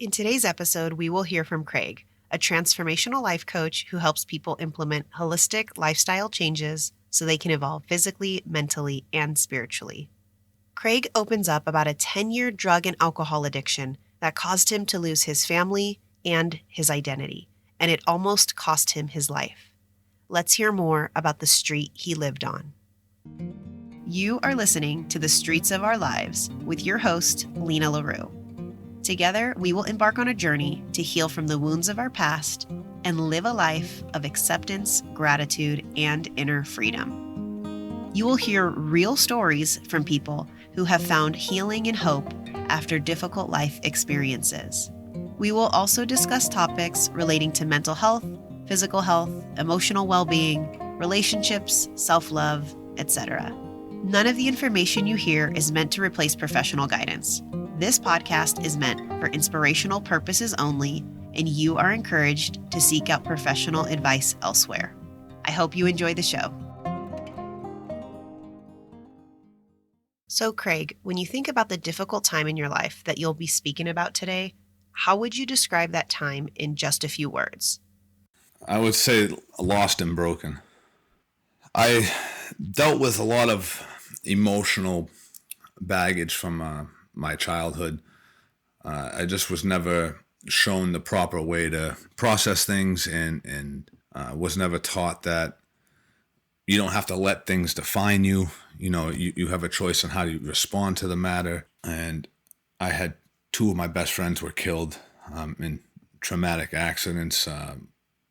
In today's episode, we will hear from Craig, a transformational life coach who helps people implement holistic lifestyle changes so they can evolve physically, mentally, and spiritually. Craig opens up about a 10-year drug and alcohol addiction that caused him to lose his family and his identity, and it almost cost him his life. Let's hear more about the street he lived on. You are listening to The Streets of Our Lives with your host, Lena LaRue. Together, we will embark on a journey to heal from the wounds of our past and live a life of acceptance, gratitude, and inner freedom. You will hear real stories from people who have found healing and hope after difficult life experiences. We will also discuss topics relating to mental health, physical health, emotional well-being, relationships, self-love, etc. None of the information you hear is meant to replace professional guidance. This podcast is meant for inspirational purposes only, and you are encouraged to seek out professional advice elsewhere. I hope you enjoy the show. So, Craig, when you think about the difficult time in your life that you'll be speaking about today, how would you describe that time in just a few words? I would say lost and broken. I dealt with a lot of emotional baggage from my childhood. I just was never shown the proper way to process things and was never taught that you don't have to let things define you. You know, you have a choice on how you respond to the matter. And I had two of my best friends were killed in traumatic accidents,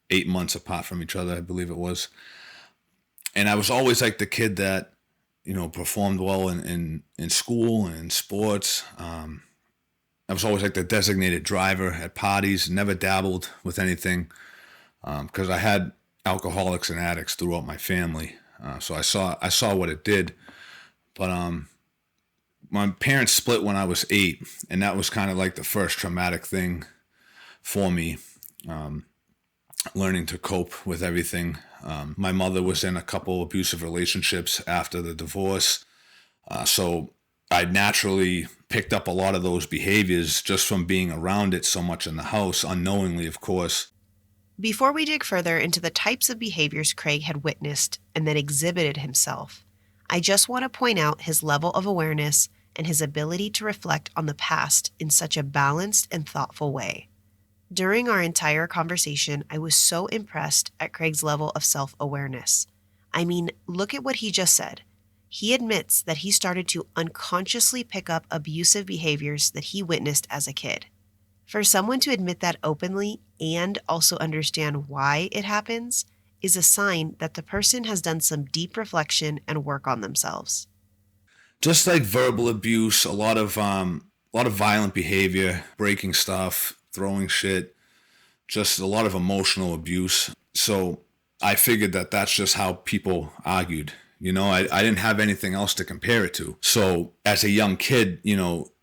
8 months apart from each other, I believe it was. And I was always like the kid that, you know, performed well in school and in sports. I was always like the designated driver at parties, never dabbled with anything because I had alcoholics and addicts throughout my family. So I saw what it did. But my parents split when I was 8, and that was kind of like the first traumatic thing for me, learning to cope with everything. My mother was in a couple abusive relationships after the divorce. So I naturally picked up a lot of those behaviors just from being around it so much in the house, unknowingly, of course. Before we dig further into the types of behaviors Craig had witnessed and then exhibited himself, I just want to point out his level of awareness and his ability to reflect on the past in such a balanced and thoughtful way. During our entire conversation, I was so impressed at Craig's level of self-awareness. I mean, look at what he just said. He admits that he started to unconsciously pick up abusive behaviors that he witnessed as a kid. For someone to admit that openly and also understand why it happens is a sign that the person has done some deep reflection and work on themselves. Just like verbal abuse, a lot of violent behavior, breaking stuff, throwing shit, just a lot of emotional abuse. So I figured that that's just how people argued. You know, I didn't have anything else to compare it to. So as a young kid, you know,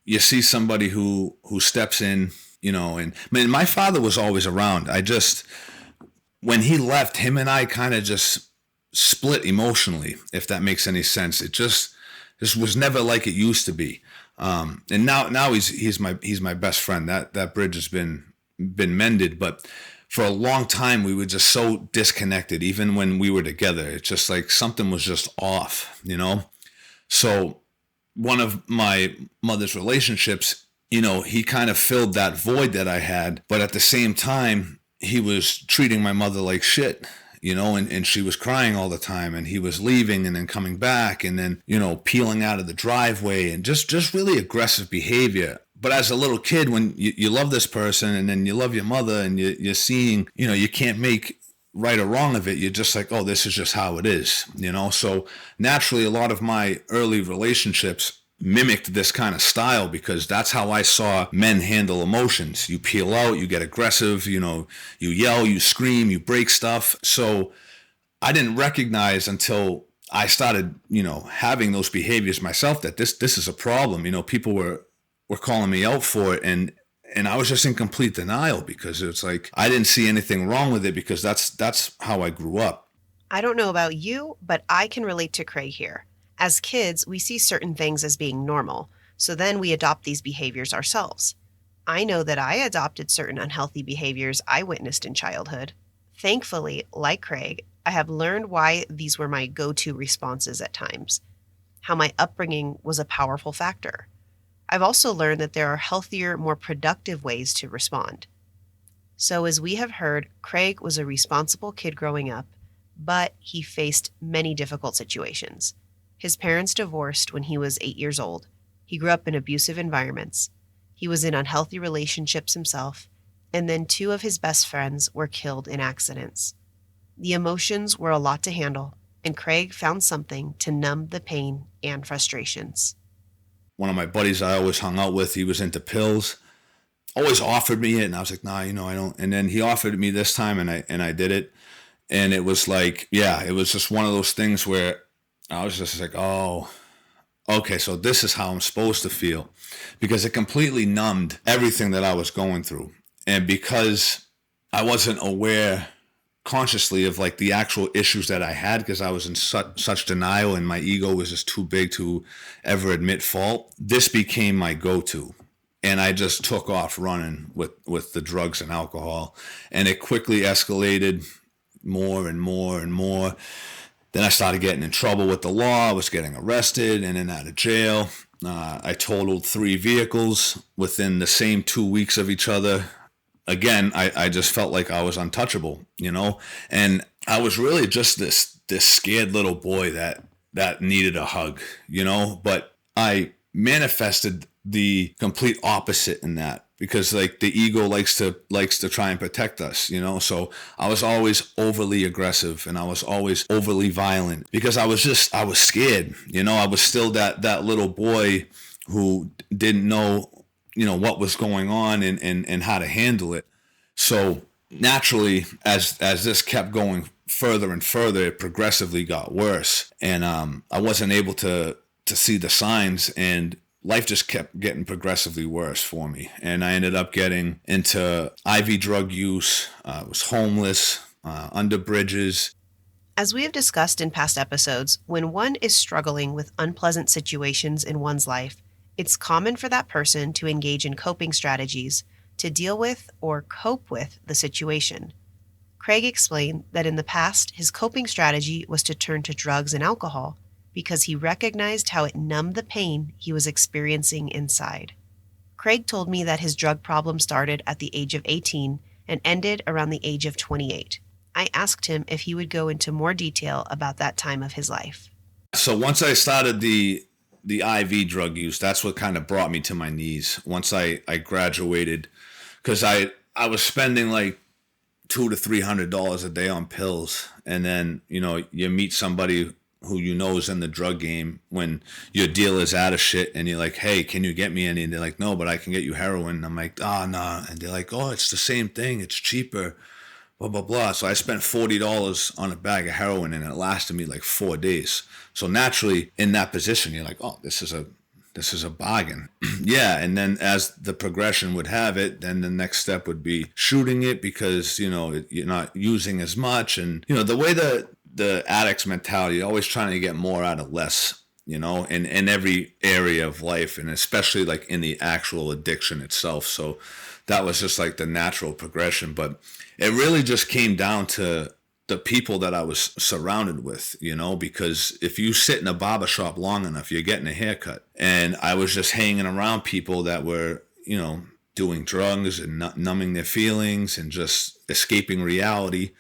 you see somebody who steps in, you know, and I mean, my father was always around. When he left, him and I kind of just split emotionally, if that makes any sense. It just was never like it used to be. And now he's my best friend. That bridge has been mended, but for a long time we were just so disconnected. Even when we were together, it's just like something was just off, you know. So one of my mother's relationships, you know, he kind of filled that void that I had, but at the same time he was treating my mother like shit. You know, and she was crying all the time, and he was leaving and then coming back and then, you know, peeling out of the driveway and just really aggressive behavior. But as a little kid, when you love this person and then you love your mother and you're seeing, you know, you can't make right or wrong of it. You're just like, oh, this is just how it is, you know. So naturally, a lot of my early relationships mimicked this kind of style because that's how I saw men handle emotions. You peel out, you get aggressive, you know, you yell, you scream, you break stuff. So I didn't recognize until I started, you know, having those behaviors myself that this is a problem. You know, people were calling me out for it, and I was just in complete denial because it's like I didn't see anything wrong with it because that's how I grew up. I don't know about you, but I can relate to Craig here. As kids, we see certain things as being normal, so then we adopt these behaviors ourselves. I know that I adopted certain unhealthy behaviors I witnessed in childhood. Thankfully, like Craig, I have learned why these were my go to responses at times, how my upbringing was a powerful factor. I've also learned that there are healthier, more productive ways to respond. So, as we have heard, Craig was a responsible kid growing up, but he faced many difficult situations. His parents divorced when he was 8 years old. He grew up in abusive environments. He was in unhealthy relationships himself. And then two of his best friends were killed in accidents. The emotions were a lot to handle, and Craig found something to numb the pain and frustrations. One of my buddies I always hung out with, he was into pills. Always offered me it, and I was like, nah, I don't. And then he offered it me this time, and I did it. And it was like, yeah, it was just one of those things where I was just like, oh, okay, so this is how I'm supposed to feel, because it completely numbed everything that I was going through. And because I wasn't aware consciously of like the actual issues that I had, because I was in such denial and my ego was just too big to ever admit fault, this became my go-to. And I just took off running with the drugs and alcohol. And it quickly escalated more and more and more. Then I started getting in trouble with the law. I was getting arrested and then out of jail. I totaled 3 vehicles within the same 2 weeks of each other. Again, I just felt like I was untouchable, and I was really just this scared little boy that needed a hug, but I manifested the complete opposite in that, because like the ego likes to try and protect us, so I was always overly aggressive and I was always overly violent because I was scared. I was still that little boy who didn't know what was going on and how to handle it. So naturally, as this kept going further and further, it progressively got worse, and I wasn't able to see the signs, and life just kept getting progressively worse for me. And I ended up getting into IV drug use. I was homeless, under bridges. As we have discussed in past episodes, when one is struggling with unpleasant situations in one's life, it's common for that person to engage in coping strategies to deal with or cope with the situation. Craig explained that in the past, his coping strategy was to turn to drugs and alcohol because he recognized how it numbed the pain he was experiencing inside. Craig told me that his drug problem started at the age of 18 and ended around the age of 28. I asked him if he would go into more detail about that time of his life. So once I started the IV drug use, that's what kind of brought me to my knees. Once I graduated, because I was spending like $200 to $300 a day on pills, and then you meet somebody who is in the drug game when your dealer's out of shit, and you're like, hey, can you get me any? And they're like, no, but I can get you heroin. And I'm like, oh, no. And they're like, oh, it's the same thing, it's cheaper, blah blah blah. So I spent $40 on a bag of heroin, and it lasted me like 4 days. So naturally, in that position, you're like, oh, this is a bargain. Yeah. And then as the progression would have it, then the next step would be shooting it, because you're not using as much. And the way the addict's mentality, always trying to get more out of less, in every area of life, and especially like in the actual addiction itself. So that was just like the natural progression. But it really just came down to the people that I was surrounded with, because if you sit in a barber shop long enough, you're getting a haircut. And I was just hanging around people that were, doing drugs and numbing their feelings and just escaping reality.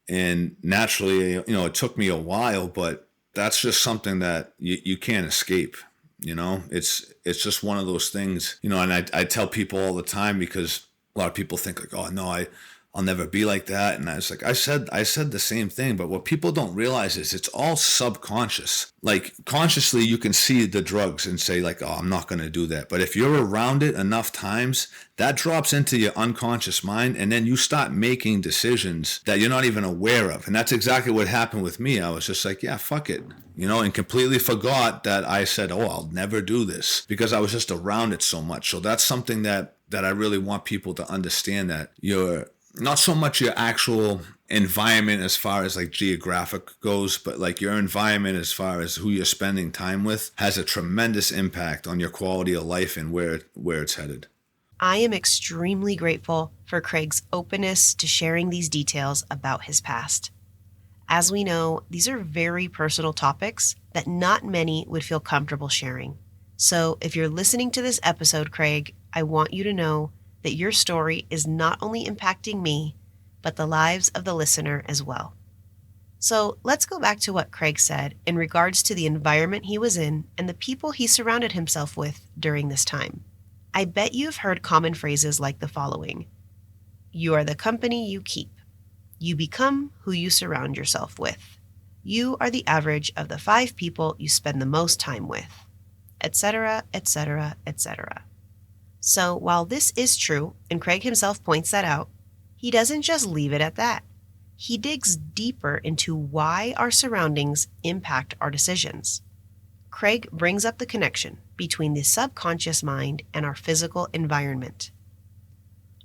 And naturally, it took me a while, but that's just something that you can't escape. It's just one of those things, and I tell people all the time, because a lot of people think like, oh no, I'll never be like that. And I was like, I said the same thing, but what people don't realize is it's all subconscious. Like consciously, you can see the drugs and say like, oh, I'm not going to do that. But if you're around it enough times, that drops into your unconscious mind, and then you start making decisions that you're not even aware of. And that's exactly what happened with me. I was just like, yeah, fuck it, and completely forgot that I said, oh, I'll never do this, because I was just around it so much. So that's something that I really want people to understand, that you're not so much your actual environment as far as like geographic goes, but like your environment as far as who you're spending time with has a tremendous impact on your quality of life and where it's headed. I am extremely grateful for Craig's openness to sharing these details about his past. As we know, these are very personal topics that not many would feel comfortable sharing. So if you're listening to this episode, Craig, I want you to know that your story is not only impacting me, but the lives of the listener as well. So let's go back to what Craig said in regards to the environment he was in and the people he surrounded himself with during this time. I bet you've heard common phrases like the following: you are the company you keep. You become who you surround yourself with. You are the average of the 5 people you spend the most time with, etc., etc., etc. So while this is true, and Craig himself points that out, he doesn't just leave it at that. He digs deeper into why our surroundings impact our decisions. Craig brings up the connection between the subconscious mind and our physical environment.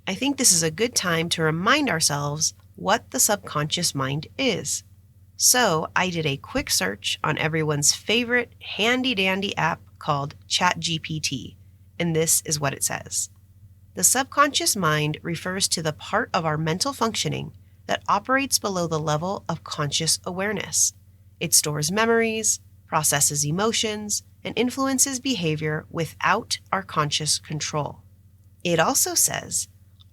I think this is a good time to remind ourselves what the subconscious mind is. So I did a quick search on everyone's favorite handy-dandy app called ChatGPT, and this is what it says. The subconscious mind refers to the part of our mental functioning that operates below the level of conscious awareness. It stores memories, processes emotions, and influences behavior without our conscious control. It also says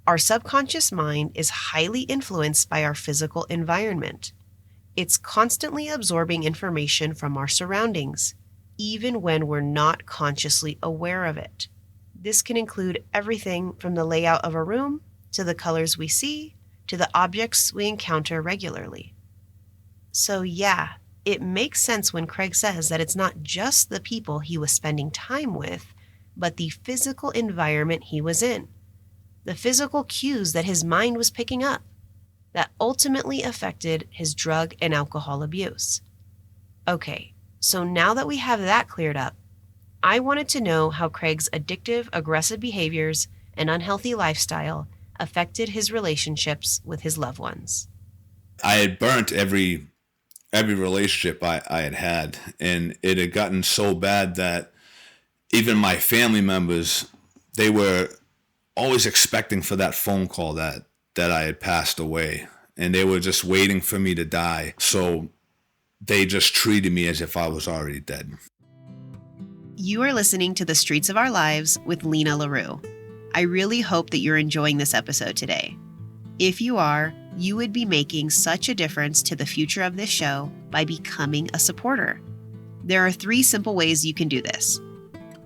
our subconscious mind is highly influenced by our physical environment. It's constantly absorbing information from our surroundings, even when we're not consciously aware of it. This can include everything from the layout of a room, to the colors we see, to the objects we encounter regularly. So yeah, it makes sense when Craig says that it's not just the people he was spending time with, but the physical environment he was in, the physical cues that his mind was picking up, that ultimately affected his drug and alcohol abuse. Okay, so now that we have that cleared up, I wanted to know how Craig's addictive, aggressive behaviors and unhealthy lifestyle affected his relationships with his loved ones. I had burnt every relationship I had, and it had gotten so bad that even my family members, they were always expecting for that phone call that I had passed away, and they were just waiting for me to die. So they just treated me as if I was already dead. You are listening to The Streets of Our Lives with Lena LaRue. I really hope that you're enjoying this episode today. If you are, you would be making such a difference to the future of this show by becoming a supporter. There are 3 simple ways you can do this.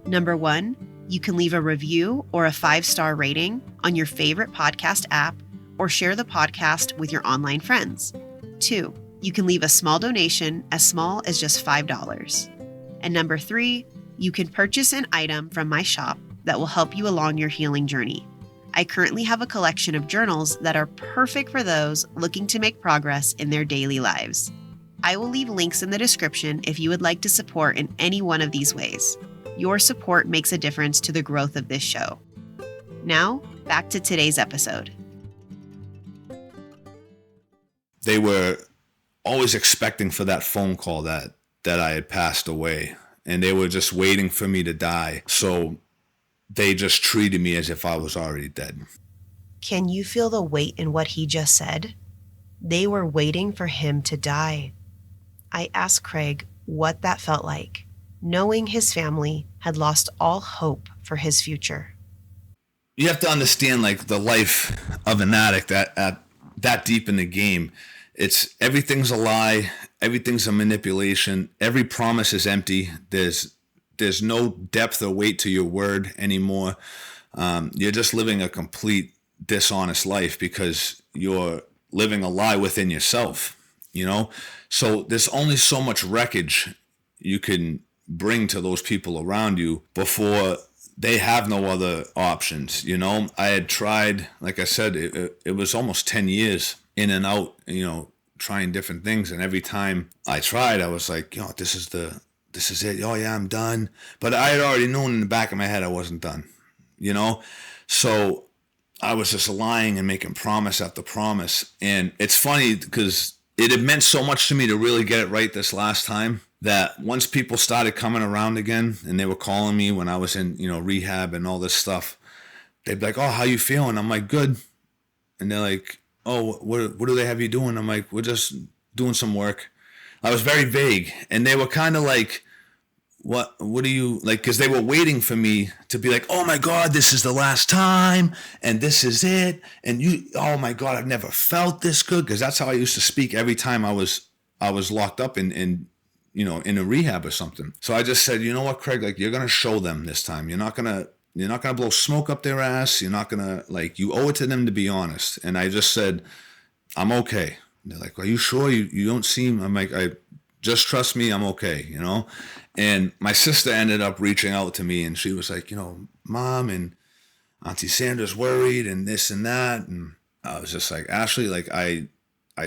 Number 1, you can leave a review or a 5-star rating on your favorite podcast app or share the podcast with your online friends. 2, you can leave a small donation as small as just $5. And number 3, you can purchase an item from my shop that will help you along your healing journey. I currently have a collection of journals that are perfect for those looking to make progress in their daily lives. I will leave links in the description if you would like to support in any one of these ways. Your support makes a difference to the growth of this show. Now, back to today's episode. They were always expecting for that phone call that I had passed away, and they were just waiting for me to die. So they just treated me as if I was already dead. Can you feel the weight in what he just said? They were waiting for him to die. I asked Craig what that felt like, knowing his family had lost all hope for his future. You have to understand, like, the life of an addict at that deep in the game. It's everything's a lie, everything's a manipulation, every promise is empty. There's no depth or weight to your word anymore. You're just living a complete dishonest life because you're living a lie within yourself, you know? So there's only so much wreckage you can bring to those people around you before they have no other options, you know? I had tried, like I said, it was almost 10 years in and out, you know, trying different things. And every time I tried, I was like, this is it. Oh yeah, I'm done. But I had already known in the back of my head I wasn't done, you know? So I was just lying and making promise after promise. And it's funny because it had meant so much to me to really get it right this last time that once people started coming around again and they were calling me when I was in, rehab and all this stuff, they'd be like, oh, how you feeling? I'm like, good. And they're like, oh, what do they have you doing? I'm like, we're just doing some work. I was very vague. And they were kind of like, what do you like? Because they were waiting for me to be like, oh my God, this is the last time and this is it. And oh my God, I've never felt this good. Because that's how I used to speak every time I was locked up in a rehab or something. So I just said, you know what, Craig, like, you're going to show them this time. You're not going to blow smoke up their ass. You're not going to, like, you owe it to them to be honest. And I just said, I'm okay. And they're like, are you sure? You don't seem, I'm like, just trust me, I'm okay, And my sister ended up reaching out to me, and she was like, Mom and Auntie Sandra's worried and this and that. And I was just like, Ashley, like, I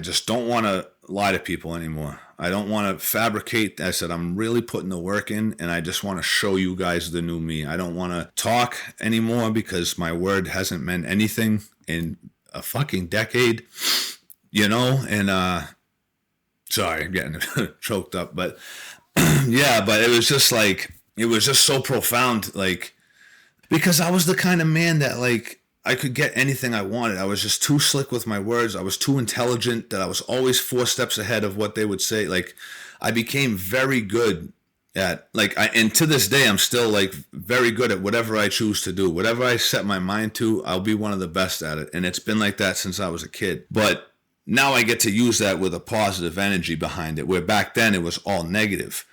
just don't want to lie to people anymore. I don't want to fabricate. I said, I'm really putting the work in, and I just want to show you guys the new me. I don't want to talk anymore because my word hasn't meant anything in a fucking decade, and sorry, I'm getting choked up, but yeah, but it was just like, it was just so profound, like, because I was the kind of man that, like, I could get anything I wanted. I was just too slick with my words. I was too intelligent that I was always 4 steps ahead of what they would say. Like, I became very good at, like, and to this day, I'm still, like, very good at whatever I choose to do. Whatever I set my mind to, I'll be one of the best at it. And it's been like that since I was a kid. But now I get to use that with a positive energy behind it, where back then it was all negative.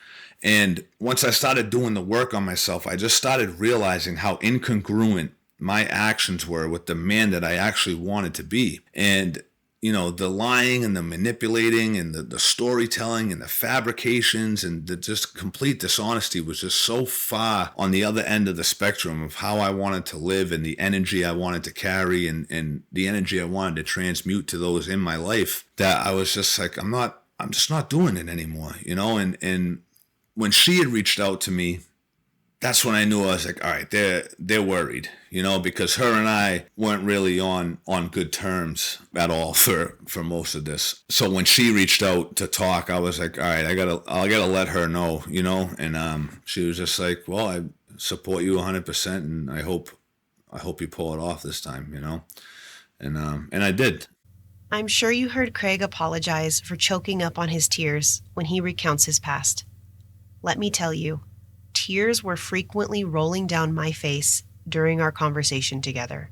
And once I started doing the work on myself, I just started realizing how incongruent my actions were with the man that I actually wanted to be. And, the lying and the manipulating and the storytelling and the fabrications and the just complete dishonesty was just so far on the other end of the spectrum of how I wanted to live and the energy I wanted to carry and the energy I wanted to transmute to those in my life, that I was just like, I'm just not doing it anymore, and when she had reached out to me, that's when I knew. I was like, all right, they're worried, because her and I weren't really on good terms at all for most of this. So when she reached out to talk, I was like, all right, I gotta let her know, and she was just like, well, I support you 100%, and I hope you pull it off this time, and I did. I'm sure you heard Craig apologize for choking up on his tears when he recounts his past. Let me tell you, tears were frequently rolling down my face during our conversation together.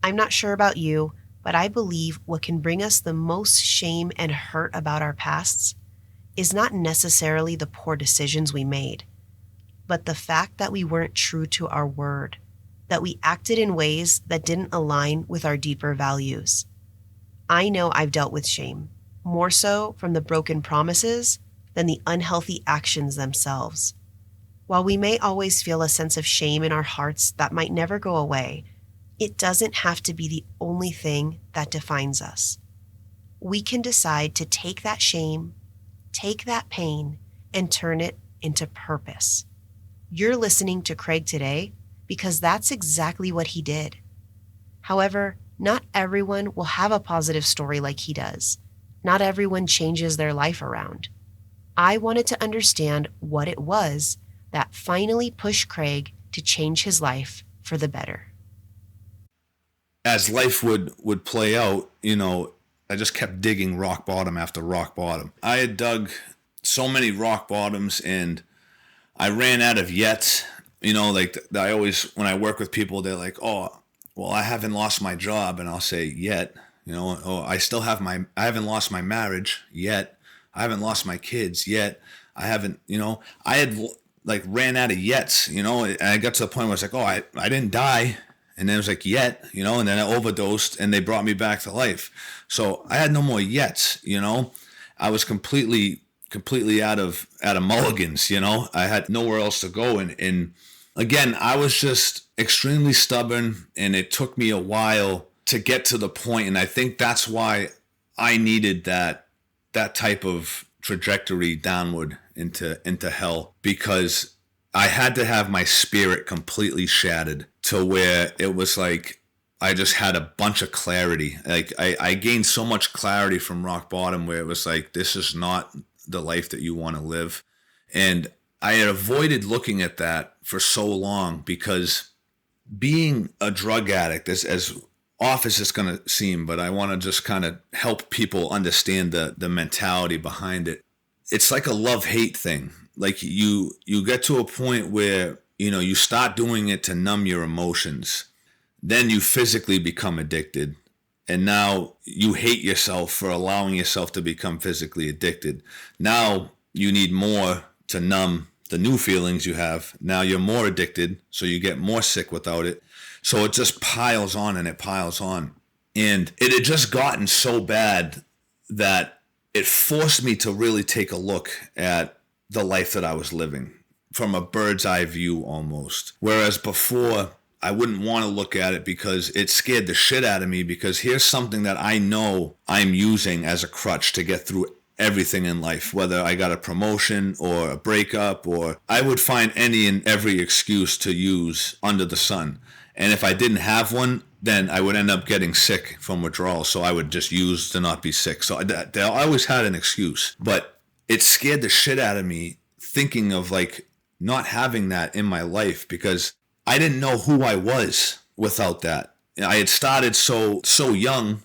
I'm not sure about you, but I believe what can bring us the most shame and hurt about our pasts is not necessarily the poor decisions we made, but the fact that we weren't true to our word, that we acted in ways that didn't align with our deeper values. I know I've dealt with shame, more so from the broken promises than the unhealthy actions themselves. While we may always feel a sense of shame in our hearts that might never go away, it doesn't have to be the only thing that defines us. We can decide to take that shame, take that pain, and turn it into purpose. You're listening to Craig today because that's exactly what he did. However, not everyone will have a positive story like he does. Not everyone changes their life around. I wanted to understand what it was that finally pushed Craig to change his life for the better. As life would play out, I just kept digging rock bottom after rock bottom. I had dug so many rock bottoms, and I ran out of yet. Like, I always, when I work with people, they're like, oh, well, I haven't lost my job. And I'll say, yet. Oh, I haven't lost my marriage yet. I haven't lost my kids yet. I haven't, I had, like, ran out of yets, and I got to the point where I was like, oh, I didn't die. And then it was like, yet, and then I overdosed and they brought me back to life. So I had no more yets, I was completely out of mulligans, I had nowhere else to go. And again, I was just extremely stubborn, and it took me a while to get to the point. And I think that's why I needed that type of trajectory downward into hell, because I had to have my spirit completely shattered to where it was like I just had a bunch of clarity. Like, I gained so much clarity from rock bottom, where it was like, this is not the life that you want to live. And I had avoided looking at that for so long because being a drug addict, as off as it's going to seem, but I want to just kind of help people understand the mentality behind it. It's like a love-hate thing. Like you get to a point where, you start doing it to numb your emotions. Then you physically become addicted. And now you hate yourself for allowing yourself to become physically addicted. Now you need more to numb the new feelings you have. Now you're more addicted, so you get more sick without it. So it just piles on and it piles on. And it had just gotten so bad that it forced me to really take a look at the life that I was living from a bird's eye view almost. Whereas before, I wouldn't want to look at it because it scared the shit out of me, because here's something that I know I'm using as a crutch to get through everything in life, whether I got a promotion or a breakup, or I would find any and every excuse to use under the sun. And if I didn't have one, then I would end up getting sick from withdrawal. So I would just use to not be sick. So I always had an excuse, but it scared the shit out of me thinking of like not having that in my life, because I didn't know who I was without that. I had started so young,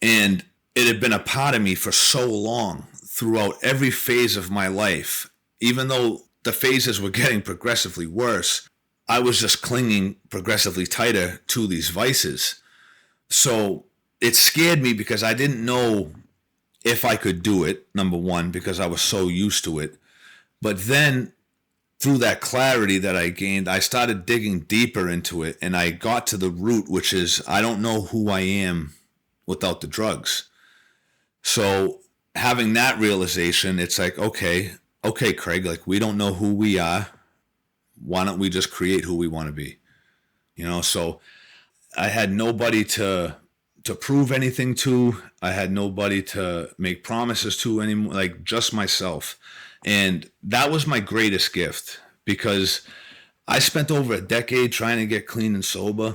and it had been a part of me for so long throughout every phase of my life. Even though the phases were getting progressively worse, I was just clinging progressively tighter to these vices. So it scared me because I didn't know if I could do it, number one, because I was so used to it. But then through that clarity that I gained, I started digging deeper into it, and I got to the root, which is I don't know who I am without the drugs. So having that realization, it's like, okay, Craig, like we don't know who we are. Why don't we just create who we want to be? So I had nobody to prove anything to. I had nobody to make promises to anymore, like just myself. And that was my greatest gift, because I spent over a decade trying to get clean and sober.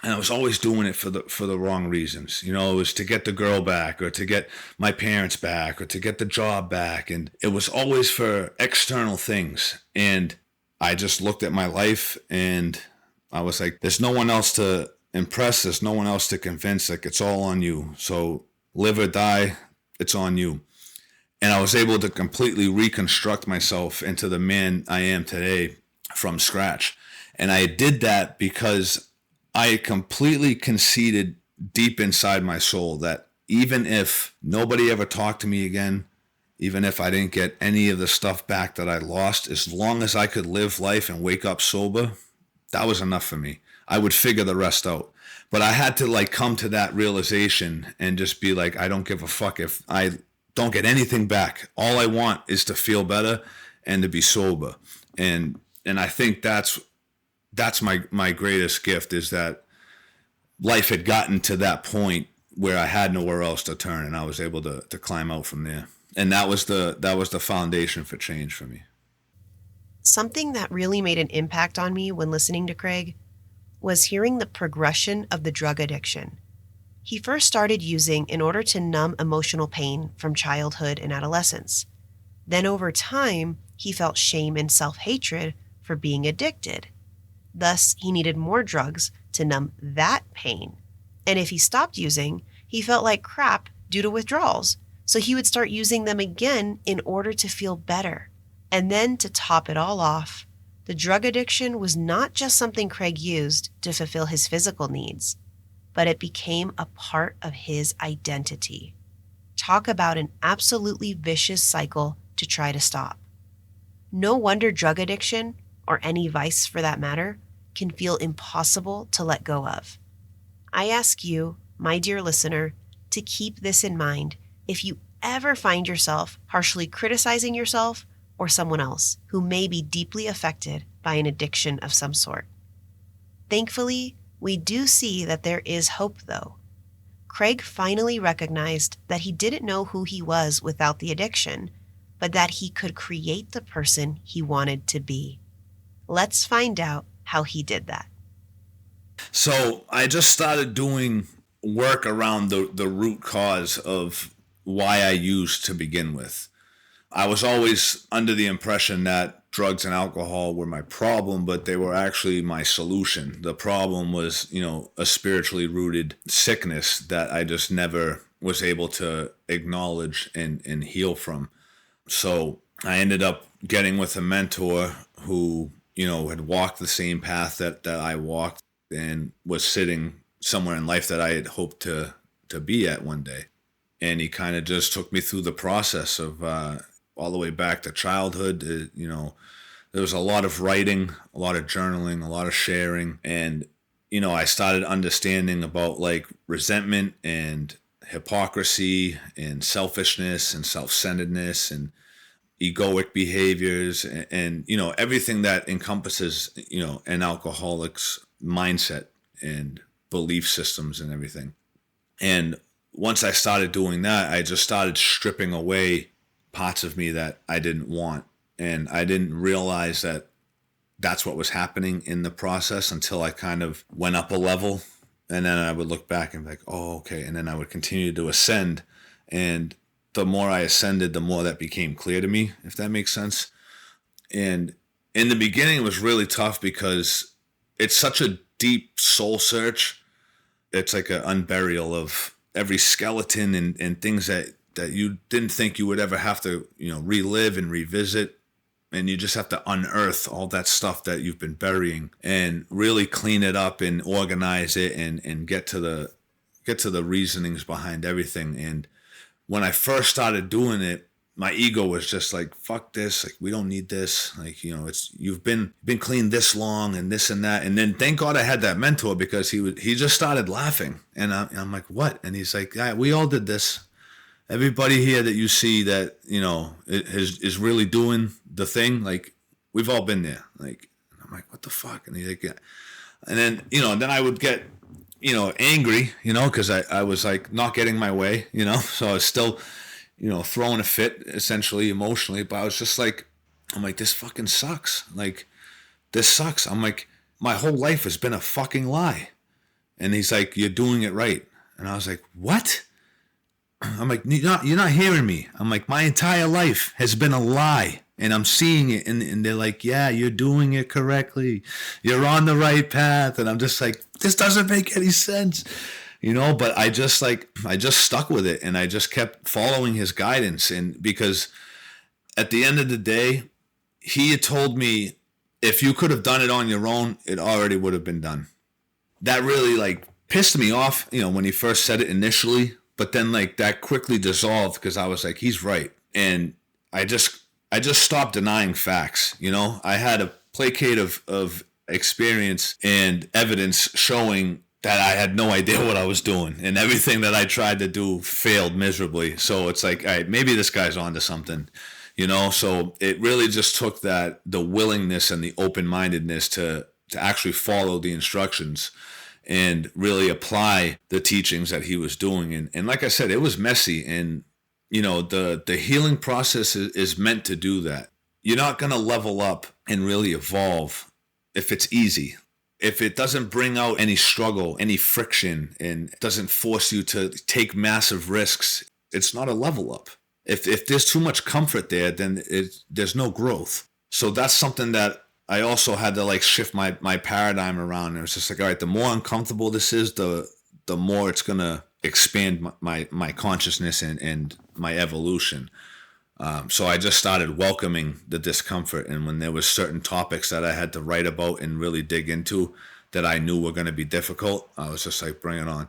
And I was always doing it for the wrong reasons. It was to get the girl back, or to get my parents back, or to get the job back. And it was always for external things. And I just looked at my life and I was like, there's no one else to impress. There's no one else to convince. Like, it's all on you. So live or die, it's on you. And I was able to completely reconstruct myself into the man I am today from scratch. And I did that because I completely conceded deep inside my soul that even if nobody ever talked to me again, even if I didn't get any of the stuff back that I lost, as long as I could live life and wake up sober, that was enough for me. I would figure the rest out. But I had to come to that realization and just be like, I don't give a fuck if I don't get anything back. All I want is to feel better and to be sober. And I think that's my greatest gift, is that life had gotten to that point where I had nowhere else to turn, and I was able to climb out from there. And that was the foundation for change for me. Something that really made an impact on me when listening to Craig was hearing the progression of the drug addiction. He first started using in order to numb emotional pain from childhood and adolescence. Then over time, he felt shame and self-hatred for being addicted. Thus, he needed more drugs to numb that pain. And if he stopped using, he felt like crap due to withdrawals. So he would start using them again in order to feel better. And then to top it all off, the drug addiction was not just something Craig used to fulfill his physical needs, but it became a part of his identity. Talk about an absolutely vicious cycle to try to stop. No wonder drug addiction, or any vice for that matter, can feel impossible to let go of. I ask you, my dear listener, to keep this in mind if you ever find yourself harshly criticizing yourself or someone else who may be deeply affected by an addiction of some sort. Thankfully, we do see that there is hope, though. Craig finally recognized that he didn't know who he was without the addiction, but that he could create the person he wanted to be. Let's find out how he did that. So I just started doing work around the root cause of why I used to begin with. I was always under the impression that drugs and alcohol were my problem, but they were actually my solution. The problem was, a spiritually rooted sickness that I just never was able to acknowledge and heal from. So I ended up getting with a mentor who, had walked the same path that I walked and was sitting somewhere in life that I had hoped to be at one day. And he kind of just took me through the process of all the way back to childhood. There was a lot of writing, a lot of journaling, a lot of sharing. And, I started understanding about like resentment and hypocrisy and selfishness and self-centeredness and egoic behaviors and everything that encompasses, an alcoholic's mindset and belief systems and everything. And once I started doing that, I just started stripping away parts of me that I didn't want. And I didn't realize that that's what was happening in the process until I kind of went up a level. And then I would look back and be like, oh, okay. And then I would continue to ascend. And the more I ascended, the more that became clear to me, if that makes sense. And in the beginning, it was really tough because it's such a deep soul search. It's like an unburial of every skeleton and things that you didn't think you would ever have to, relive and revisit. And you just have to unearth all that stuff that you've been burying and really clean it up and organize it and get to the reasonings behind everything. And when I first started doing it, my ego was just like, fuck this. Like, we don't need this. Like, you've been clean this long and this and that. And then thank God I had that mentor because he just started laughing. And I'm like, what? And he's like, yeah, we all did this. Everybody here that you see that, is really doing the thing. Like, we've all been there. Like, I'm like, what the fuck? And he's like, yeah. And then, then I would get, angry, because I was like not getting my way, so I was still, throwing a fit essentially emotionally, but I was just like, I'm like, this fucking sucks. Like, this sucks. I'm like, my whole life has been a fucking lie. And he's like, you're doing it right. And I was like, what? I'm like, you're not hearing me. I'm like, my entire life has been a lie. And I'm seeing it. And they're like, yeah, you're doing it correctly. You're on the right path. And I'm just like, this doesn't make any sense. But I just stuck with it. And I just kept following his guidance. And because at the end of the day, he had told me, if you could have done it on your own, it already would have been done. That really like pissed me off, when he first said it initially. But then like that quickly dissolved because I was like, he's right. And I just stopped denying facts. I had a placate of experience and evidence showing that I had no idea what I was doing. And everything that I tried to do failed miserably. So it's like, all right, maybe this guy's onto something, So it really just took the willingness and the open-mindedness to actually follow the instructions and really apply the teachings that he was doing. And like I said, it was messy. And, the healing process is meant to do that. You're not going to level up and really evolve if it's easy. If it doesn't bring out any struggle, any friction, and doesn't force you to take massive risks, it's not a level up. If there's too much comfort there, then there's no growth. So that's something that I also had to like shift my paradigm around. It was just like, all right, the more uncomfortable this is, the more it's going to expand my consciousness and my evolution. So I just started welcoming the discomfort. And when there was certain topics that I had to write about and really dig into that I knew were going to be difficult, I was just like, bring it on.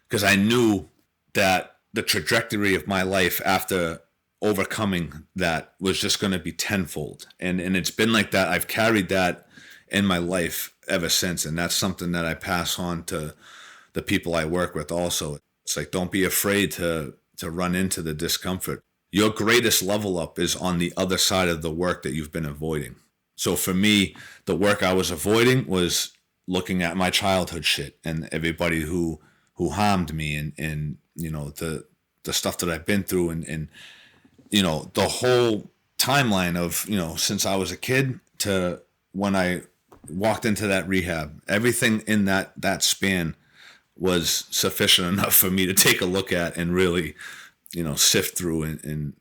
Because I knew that the trajectory of my life after overcoming that was just going to be tenfold. And it's been like that. I've carried that in my life ever since. And that's something that I pass on to the people I work with also. It's like, don't be afraid to run into the discomfort. Your greatest level up is on the other side of the work that you've been avoiding. So for me, the work I was avoiding was looking at my childhood shit and everybody who harmed me and the stuff that I've been through and the whole timeline of, since I was a kid to when I walked into that rehab, everything in that span was sufficient enough for me to take a look at and really, sift through and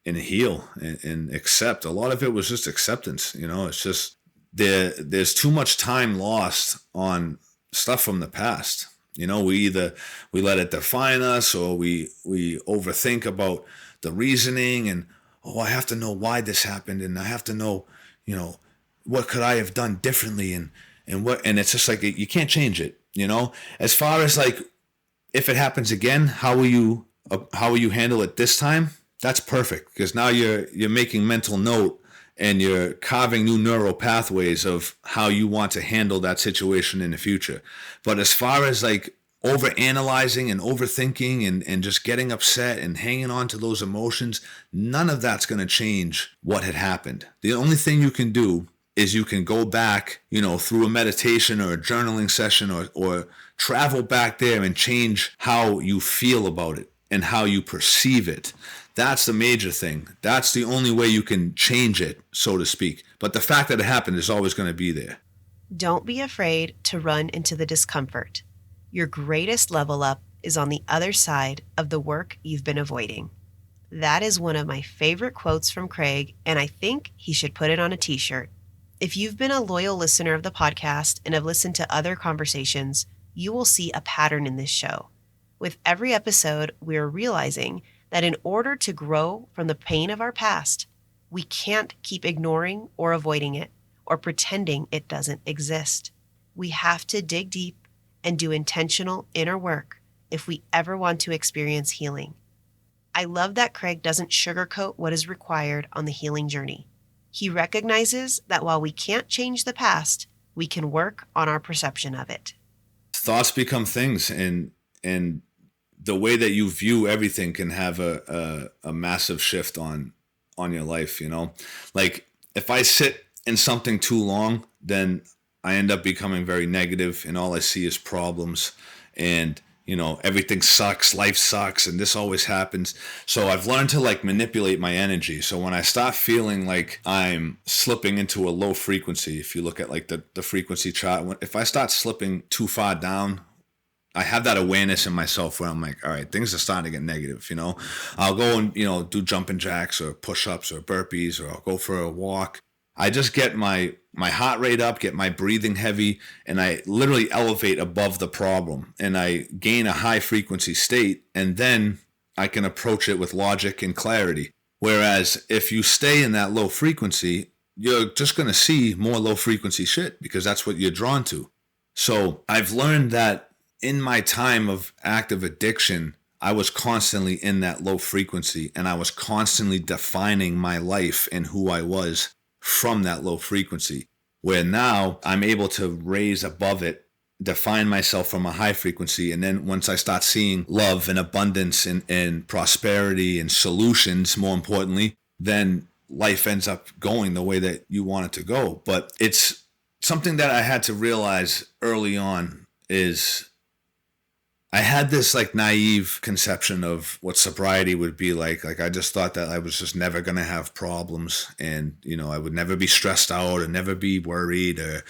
and heal and accept. A lot of it was just acceptance. It's just there's too much time lost on stuff from the past. We let it define us, or we overthink about the reasoning, and I have to know why this happened, and I have to know, what could I have done differently, and it's just like you can't change it. As far as like if it happens again, how will you handle it this time? That's perfect, because now you're making mental note and you're carving new neural pathways of how you want to handle that situation in the future. But as far as like overanalyzing and overthinking and just getting upset and hanging on to those emotions, none of that's going to change what had happened. The only thing you can do is you can go back, through a meditation or a journaling session, or travel back there and change how you feel about it and how you perceive it. That's the major thing. That's the only way you can change it, so to speak. But the fact that it happened is always going to be there. Don't be afraid to run into the discomfort. Your greatest level up is on the other side of the work you've been avoiding. That is one of my favorite quotes from Craig, and I think he should put it on a t-shirt. If you've been a loyal listener of the podcast and have listened to other conversations, you will see a pattern in this show. With every episode, we're realizing that in order to grow from the pain of our past, we can't keep ignoring or avoiding it or pretending it doesn't exist. We have to dig deep and do intentional inner work if we ever want to experience healing. I love that Craig doesn't sugarcoat what is required on the healing journey. He recognizes that while we can't change the past, we can work on our perception of it. Thoughts become things, and the way that you view everything can have a massive shift on your life. Like if I sit in something too long, then I end up becoming very negative, and all I see is problems, and everything sucks, life sucks, and this always happens. So I've learned to like manipulate my energy. So when I start feeling like I'm slipping into a low frequency, if you look at like the frequency chart, if I start slipping too far down, I have that awareness in myself where I'm like, all right, things are starting to get negative. I'll go and do jumping jacks or push-ups or burpees, or I'll go for a walk. I just get my heart rate up, get my breathing heavy, and I literally elevate above the problem, and I gain a high frequency state, and then I can approach it with logic and clarity. Whereas if you stay in that low frequency, you're just going to see more low frequency shit, because that's what you're drawn to. So I've learned that in my time of active addiction, I was constantly in that low frequency, and I was constantly defining my life and who I was from that low frequency, where now I'm able to raise above it, define myself from a high frequency. And then once I start seeing love and abundance and prosperity and solutions, more importantly, then life ends up going the way that you want it to go. But it's something that I had to realize early on is I had this like naive conception of what sobriety would be like. Like I just thought that I was just never going to have problems, and, I would never be stressed out and never be worried, or,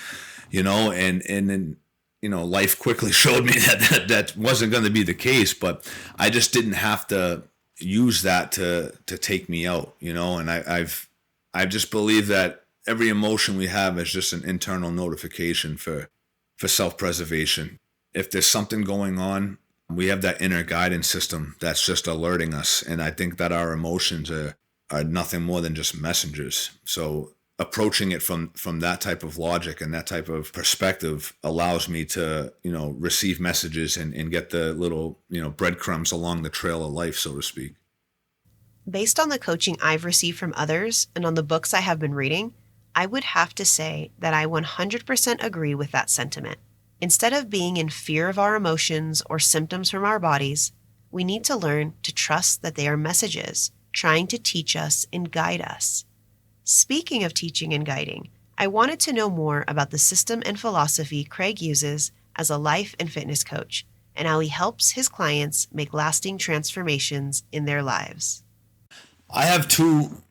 and then, life quickly showed me that wasn't going to be the case, but I just didn't have to use that to take me out, and I've just believed that every emotion we have is just an internal notification for self-preservation. If there's something going on, we have that inner guidance system that's just alerting us. And I think that our emotions are nothing more than just messengers. So approaching it from that type of logic and that type of perspective allows me to, receive messages and get the little, breadcrumbs along the trail of life, so to speak. Based on the coaching I've received from others and on the books I have been reading, I would have to say that I 100% agree with that sentiment. Instead of being in fear of our emotions or symptoms from our bodies, we need to learn to trust that they are messages trying to teach us and guide us. Speaking of teaching and guiding, I wanted to know more about the system and philosophy Craig uses as a life and fitness coach, and how he helps his clients make lasting transformations in their lives. I have two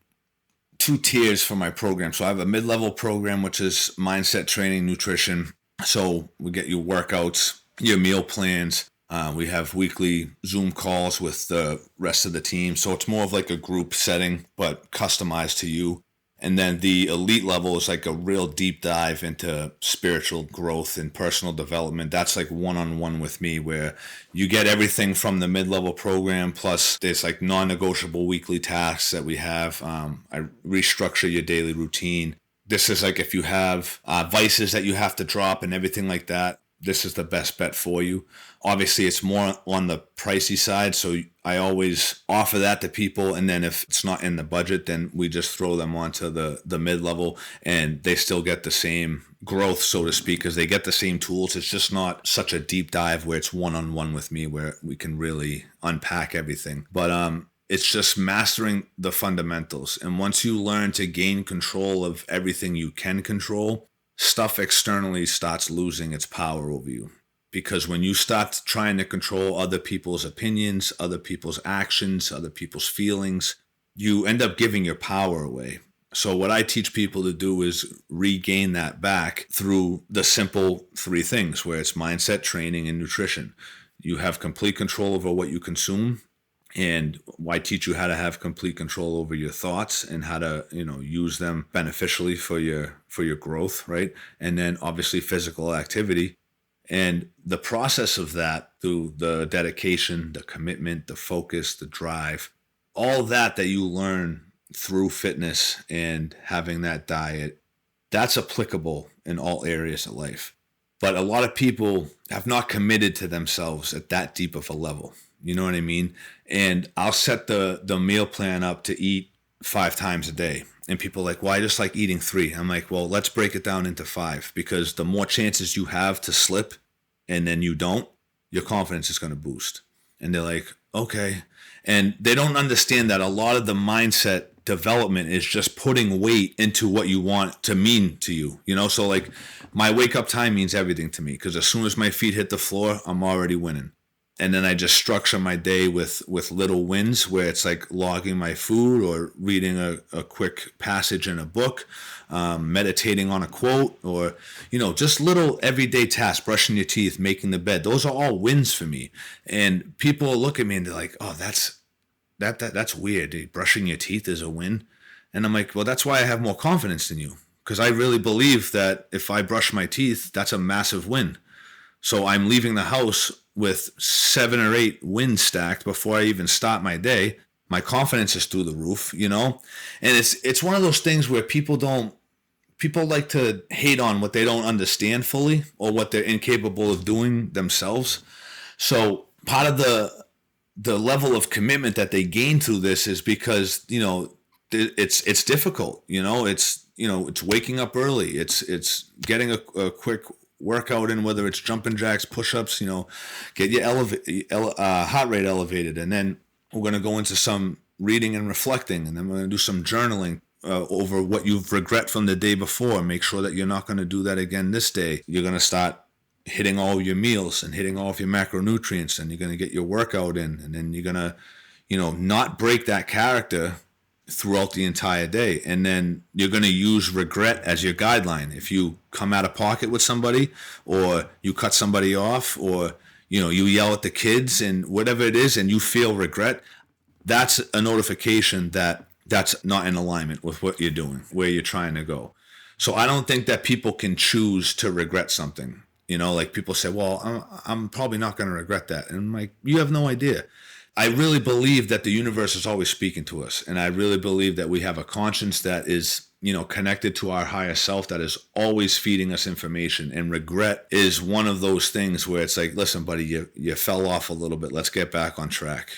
tiers for my program. So I have a mid-level program, which is mindset training, nutrition. So we get you workouts, your meal plans, We have weekly Zoom calls with the rest of the team. So it's more of like a group setting, but customized to you. And then the elite level is like a real deep dive into spiritual growth and personal development. That's like one-on-one with me, where you get everything from the mid-level program, plus there's like non-negotiable weekly tasks that we have. I restructure your daily routine. This is like if you have vices that you have to drop and everything like that, this is the best bet for you. Obviously, it's more on the pricey side, so I always offer that to people. And then if it's not in the budget, then we just throw them onto the mid-level, and they still get the same growth, so to speak, because they get the same tools. It's just not such a deep dive where it's one-on-one with me, where we can really unpack everything. But it's just mastering the fundamentals. And once you learn to gain control of everything you can control, stuff externally starts losing its power over you. Because when you start trying to control other people's opinions, other people's actions, other people's feelings, you end up giving your power away. So what I teach people to do is regain that back through the simple 3 things, where it's mindset, training, and nutrition. You have complete control over what you consume. And I teach you how to have complete control over your thoughts and how to, use them beneficially for your growth, right? And then obviously physical activity. And the process of that, through the dedication, the commitment, the focus, the drive, all that you learn through fitness and having that diet, that's applicable in all areas of life. But a lot of people have not committed to themselves at that deep of a level. You know what I mean? And I'll set the meal plan up to eat 5 times a day. And people are like, well, I just like eating 3. I'm like, well, let's break it down into 5, because the more chances you have to slip and then you don't, your confidence is going to boost. And they're like, okay. And they don't understand that a lot of the mindset development is just putting weight into what you want to mean to you. So like my wake up time means everything to me, because as soon as my feet hit the floor, I'm already winning. And then I just structure my day with little wins, where it's like logging my food or reading a quick passage in a book, meditating on a quote, or, just little everyday tasks, brushing your teeth, making the bed. Those are all wins for me. And people look at me and they're like, oh, that's weird. Brushing your teeth is a win. And I'm like, well, that's why I have more confidence than you, because I really believe that if I brush my teeth, that's a massive win. So I'm leaving the house with 7 or 8 wins stacked before I even start my day. My confidence is through the roof, And it's one of those things where people like to hate on what they don't understand fully, or what they're incapable of doing themselves. So part of the level of commitment that they gain through this is because, it's difficult, it's waking up early. It's getting a quick workout in, whether it's jumping jacks, push-ups, get your heart rate elevated. And then we're going to go into some reading and reflecting, and then we're going to do some journaling over what you've regret from the day before. Make sure that you're not going to do that again this day. You're going to start hitting all your meals and hitting all of your macronutrients, and you're going to get your workout in, and then you're going to, not break that character throughout the entire day. And then you're going to use regret as your guideline. If you come out of pocket with somebody, or you cut somebody off, or you yell at the kids, and whatever it is, and you feel regret, that's a notification that that's not in alignment with what you're doing, where you're trying to go. So I don't think that people can choose to regret something. Like people say, well, I'm probably not going to regret that. And I'm like, you have no idea. I really believe that the universe is always speaking to us. And I really believe that we have a conscience that is, connected to our higher self, that is always feeding us information. And regret is one of those things where it's like, listen, buddy, you fell off a little bit. Let's get back on track,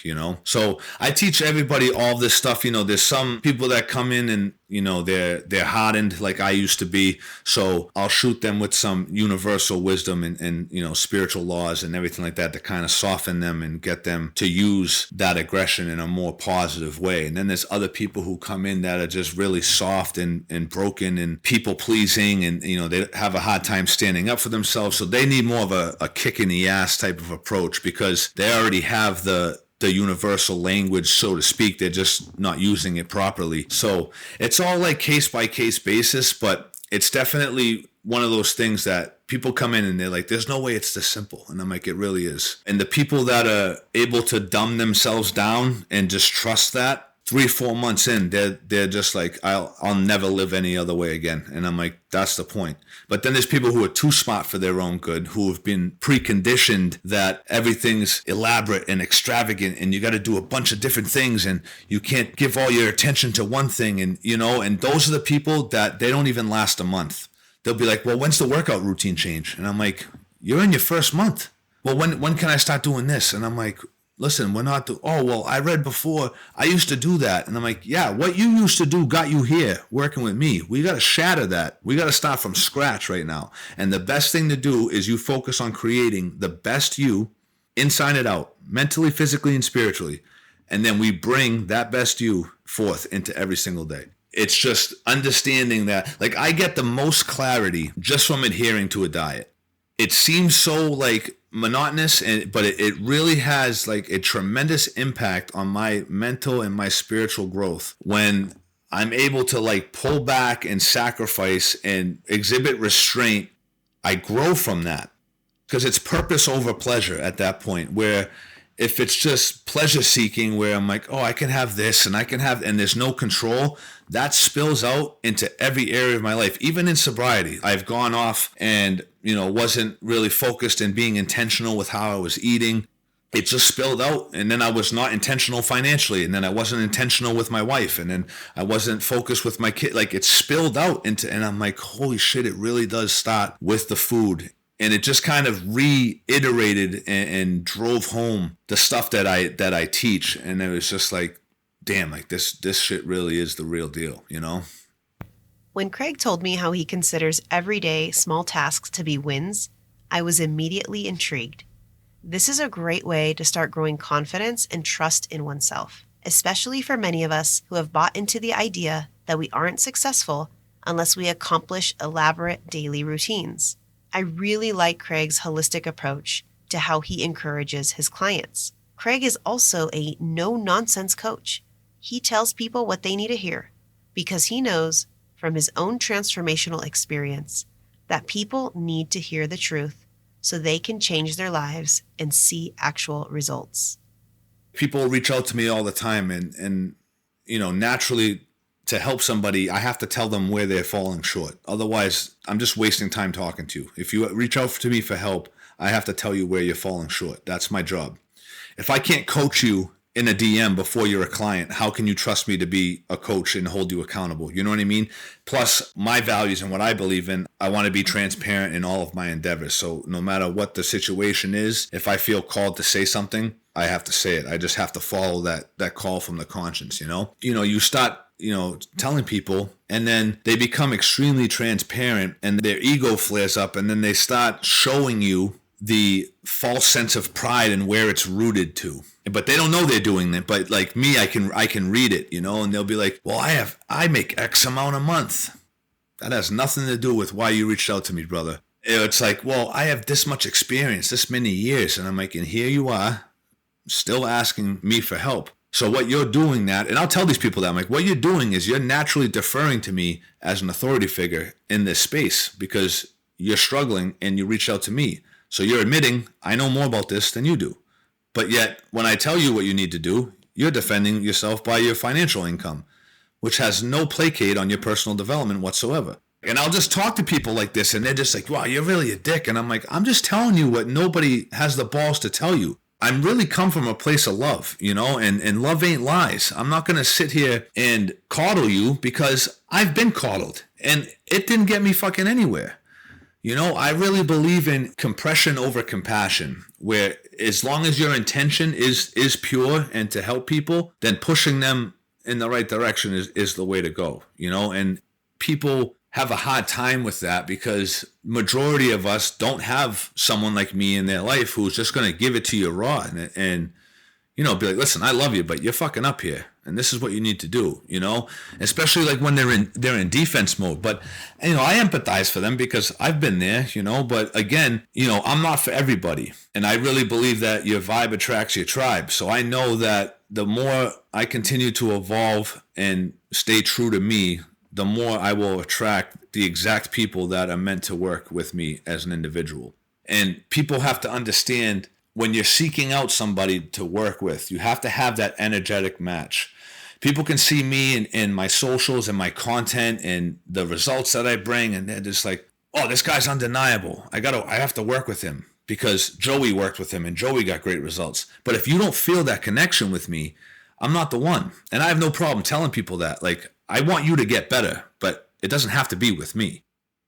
So I teach everybody all this stuff. There's some people that come in and, they're hardened like I used to be. So I'll shoot them with some universal wisdom and spiritual laws and everything like that to kind of soften them and get them to use that aggression in a more positive way. And then there's other people who come in that are just really soft and broken and people pleasing, and they have a hard time standing up for themselves. So they need more of a kick in the ass type of approach, because they already have the universal language, so to speak. They're just not using it properly. So it's all like case by case basis, but it's definitely one of those things that people come in and they're like, there's no way it's this simple. And I'm like, it really is. And the people that are able to dumb themselves down and just trust that, 3-4 months in, they're just like, I'll never live any other way again. And I'm like, that's the point. But then there's people who are too smart for their own good, who have been preconditioned that everything's elaborate and extravagant and you got to do a bunch of different things and you can't give all your attention to one thing. And, and those are the people that they don't even last a month. They'll be like, well, when's the workout routine change? And I'm like, you're in your first month. Well, when can I start doing this? And I'm like, listen, we're not oh, well, I read before, I used to do that. And I'm like, yeah, what you used to do got you here working with me. We got to shatter that. We got to start from scratch right now. And the best thing to do is you focus on creating the best you inside and out, mentally, physically, and spiritually. And then we bring that best you forth into every single day. It's just understanding that, like, I get the most clarity just from adhering to a diet. It seems so like monotonous, but it really has like a tremendous impact on my mental and my spiritual growth when I'm able to like pull back and sacrifice and exhibit restraint. I grow from that because it's purpose over pleasure at that point, where if it's just pleasure seeking where I'm like, oh, I can have this and I can have, and there's no control, that spills out into every area of my life. Even in sobriety, I've gone off and, wasn't really focused in being intentional with how I was eating. It just spilled out. And then I was not intentional financially. And then I wasn't intentional with my wife. And then I wasn't focused with my kid. Like it spilled out into, and I'm like, holy shit, it really does start with the food. And it just kind of reiterated and drove home the stuff that I teach. And it was just like, damn, like this shit really is the real deal, When Craig told me how he considers everyday small tasks to be wins, I was immediately intrigued. This is a great way to start growing confidence and trust in oneself, especially for many of us who have bought into the idea that we aren't successful unless we accomplish elaborate daily routines. I really like Craig's holistic approach to how he encourages his clients. Craig is also a no-nonsense coach. He tells people what they need to hear because he knows from his own transformational experience that people need to hear the truth so they can change their lives and see actual results. People reach out to me all the time and naturally to help somebody, I have to tell them where they're falling short. Otherwise, I'm just wasting time talking to you. If you reach out to me for help, I have to tell you where you're falling short. That's my job. If I can't coach you in a DM before you're a client, how can you trust me to be a coach and hold you accountable? You know what I mean? Plus, my values and what I believe in, I want to be transparent in all of my endeavors. So no matter what the situation is, if I feel called to say something, I have to say it. I just have to follow that call from the conscience, You start, telling people and then they become extremely transparent and their ego flares up and then they start showing you the false sense of pride and where it's rooted to. But they don't know they're doing that. But like me, I can read it, and they'll be like, well, I make X amount a month. That has nothing to do with why you reached out to me, brother. It's like, well, I have this much experience, this many years. And I'm like, and here you are still asking me for help. So what you're doing and I'll tell these people that, I'm like, what you're doing is you're naturally deferring to me as an authority figure in this space because you're struggling and you reached out to me. So you're admitting, I know more about this than you do. But yet, when I tell you what you need to do, you're defending yourself by your financial income, which has no placate on your personal development whatsoever. And I'll just talk to people like this, and they're just like, wow, you're really a dick. And I'm like, I'm just telling you what nobody has the balls to tell you. I'm really come from a place of love, and love ain't lies. I'm not going to sit here and coddle you because I've been coddled, and it didn't get me fucking anywhere. I really believe in compression over compassion, where as long as your intention is pure and to help people, then pushing them in the right direction is the way to go, and people have a hard time with that because majority of us don't have someone like me in their life who's just going to give it to you raw and be like, listen, I love you, but you're fucking up here. And this is what you need to do, especially like when they're in defense mode. But, I empathize for them because I've been there, but again, I'm not for everybody. And I really believe that your vibe attracts your tribe. So I know that the more I continue to evolve and stay true to me, the more I will attract the exact people that are meant to work with me as an individual. And people have to understand, when you're seeking out somebody to work with, you have to have that energetic match. People can see me in my socials and my content and the results that I bring, and they're just like, oh, this guy's undeniable. I have to work with him because Joey worked with him and Joey got great results. But if you don't feel that connection with me, I'm not the one. And I have no problem telling people that. Like, I want you to get better, but it doesn't have to be with me.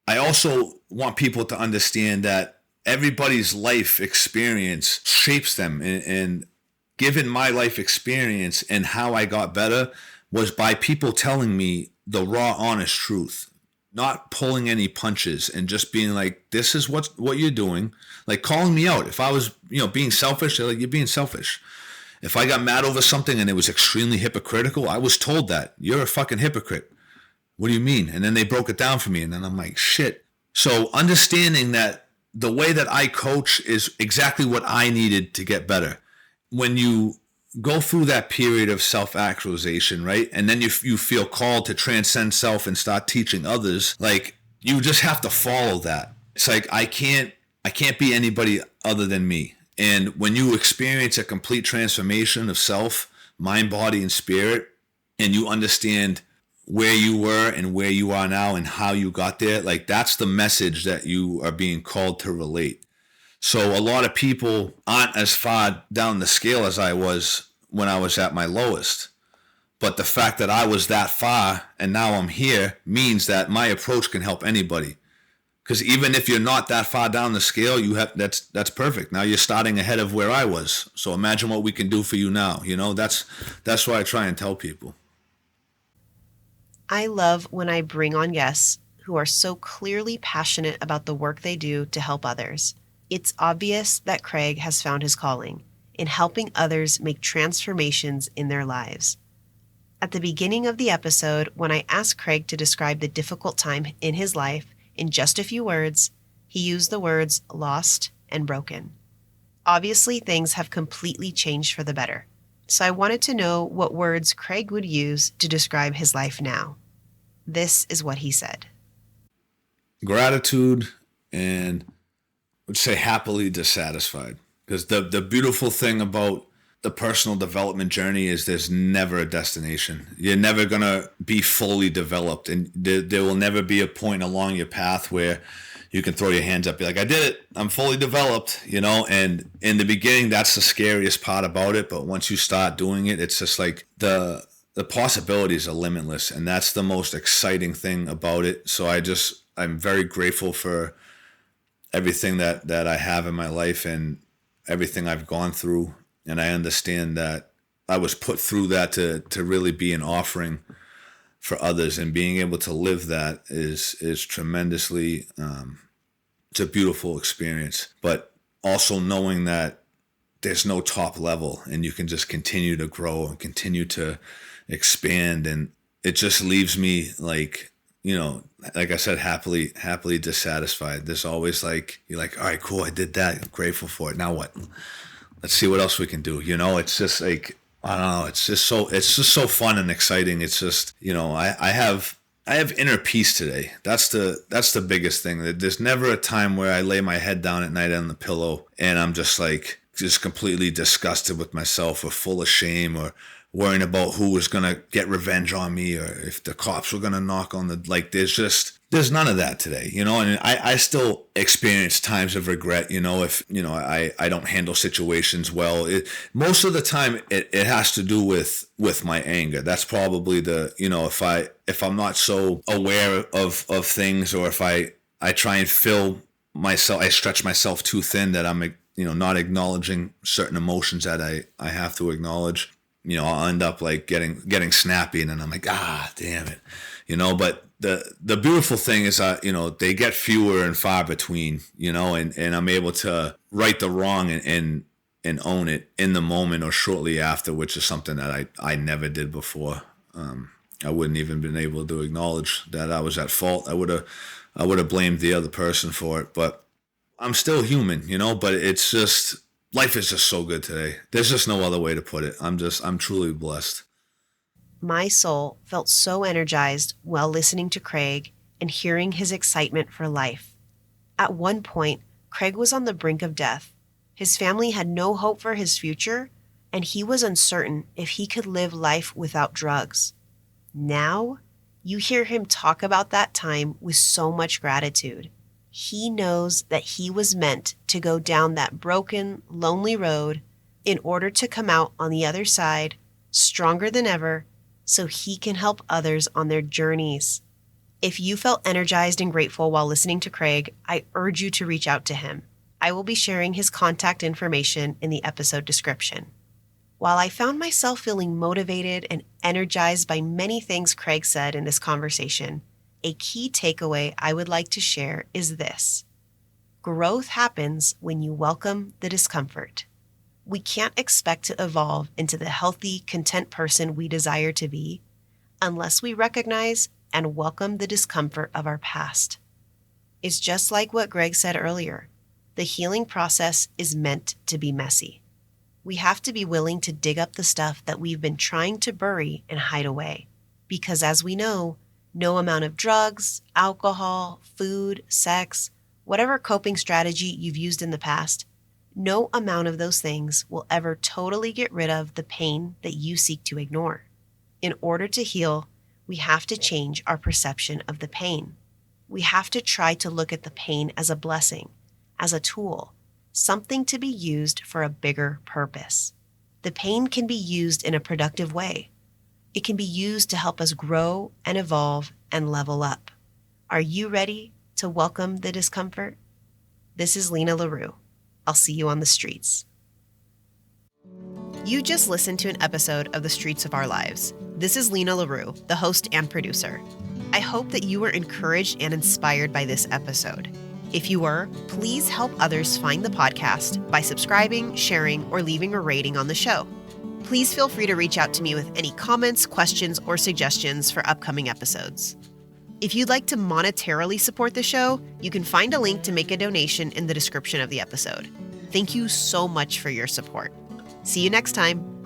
I also want people to understand that everybody's life experience shapes them. And given my life experience and how I got better was by people telling me the raw, honest truth, not pulling any punches and just being like, this is what you're doing. Like, calling me out. If I was, being selfish, they're like, you're being selfish. If I got mad over something and it was extremely hypocritical, I was told that. You're a fucking hypocrite. What do you mean? And then they broke it down for me, and then I'm like, shit. So understanding that the way that I coach is exactly what I needed to get better. When you go through that period of self-actualization, right? And then you feel called to transcend self and start teaching others, like, you just have to follow that. It's like, I can't be anybody other than me. And when you experience a complete transformation of self, mind, body, and spirit, and you understand where you were and where you are now and how you got there, like, that's the message that you are being called to relate. So a lot of people aren't as far down the scale as I was when I was at my lowest. But the fact that I was that far and now I'm here means that my approach can help anybody. Because even if you're not that far down the scale, that's perfect. Now you're starting ahead of where I was. So imagine what we can do for you now. That's what I try and tell people. I love when I bring on guests who are so clearly passionate about the work they do to help others. It's obvious that Craig has found his calling in helping others make transformations in their lives. At the beginning of the episode, when I asked Craig to describe the difficult time in his life in just a few words, he used the words lost and broken. Obviously, things have completely changed for the better. So I wanted to know what words Craig would use to describe his life now. This is what he said. Gratitude and I would say happily dissatisfied. Because the beautiful thing about the personal development journey is there's never a destination. You're never going to be fully developed. And there will never be a point along your path where you can throw your hands up, be like, I did it. I'm fully developed, And in the beginning, that's the scariest part about it. But once you start doing it, it's just like the possibilities are limitless. And that's the most exciting thing about it. So I'm very grateful for everything that I have in my life and everything I've gone through. And I understand that I was put through that to really be an offering for others, and being able to live that is tremendously, it's a beautiful experience. But also knowing that there's no top level and you can just continue to grow and continue to expand. And it just leaves me like, like I said, happily dissatisfied. There's always like, you're like, all right, cool, I did that. I'm grateful for it. Now what? Let's see what else we can do. It's just like, I don't know. It's just so fun and exciting. It's just, I have inner peace today. That's the biggest thing. There's never a time where I lay my head down at night on the pillow and I'm just completely disgusted with myself or full of shame or worrying about who was going to get revenge on me or if the cops were going to knock on there's none of that today, and I still experience times of regret, if, I don't handle situations well. Most of the time it has to do with my anger. That's probably if I'm not so aware of things, or if I try and I stretch myself too thin that I'm, not acknowledging certain emotions that I have to acknowledge. I'll end up like getting snappy, and then I'm like, damn it, but the beautiful thing is, they get fewer and far between, and I'm able to right the wrong and own it in the moment or shortly after, which is something that I never did before. I wouldn't even been able to acknowledge that I was at fault. I would have blamed the other person for it, but I'm still human, but it's just, life is just so good today. There's just no other way to put it. I'm truly blessed. My soul felt so energized while listening to Craig and hearing his excitement for life. At one point, Craig was on the brink of death. His family had no hope for his future, and he was uncertain if he could live life without drugs. Now, you hear him talk about that time with so much gratitude. He knows that he was meant to go down that broken, lonely road in order to come out on the other side stronger than ever so he can help others on their journeys. If you felt energized and grateful while listening to Craig, I urge you to reach out to him. I will be sharing his contact information in the episode description. While I found myself feeling motivated and energized by many things Craig said in this conversation, a key takeaway I would like to share is this. Growth happens when you welcome the discomfort. We can't expect to evolve into the healthy, content person we desire to be unless we recognize and welcome the discomfort of our past. It's just like what Greg said earlier. The healing process is meant to be messy. We have to be willing to dig up the stuff that we've been trying to bury and hide away. Because as we know, no amount of drugs, alcohol, food, sex, whatever coping strategy you've used in the past, no amount of those things will ever totally get rid of the pain that you seek to ignore. In order to heal, we have to change our perception of the pain. We have to try to look at the pain as a blessing, as a tool, something to be used for a bigger purpose. The pain can be used in a productive way. It can be used to help us grow and evolve and level up. Are you ready to welcome the discomfort? This is Lena LaRue. I'll see you on the streets. You just listened to an episode of The Streets of Our Lives. This is Lena LaRue, the host and producer. I hope that you were encouraged and inspired by this episode. If you were, please help others find the podcast by subscribing, sharing, or leaving a rating on the show. Please feel free to reach out to me with any comments, questions, or suggestions for upcoming episodes. If you'd like to monetarily support the show, you can find a link to make a donation in the description of the episode. Thank you so much for your support. See you next time.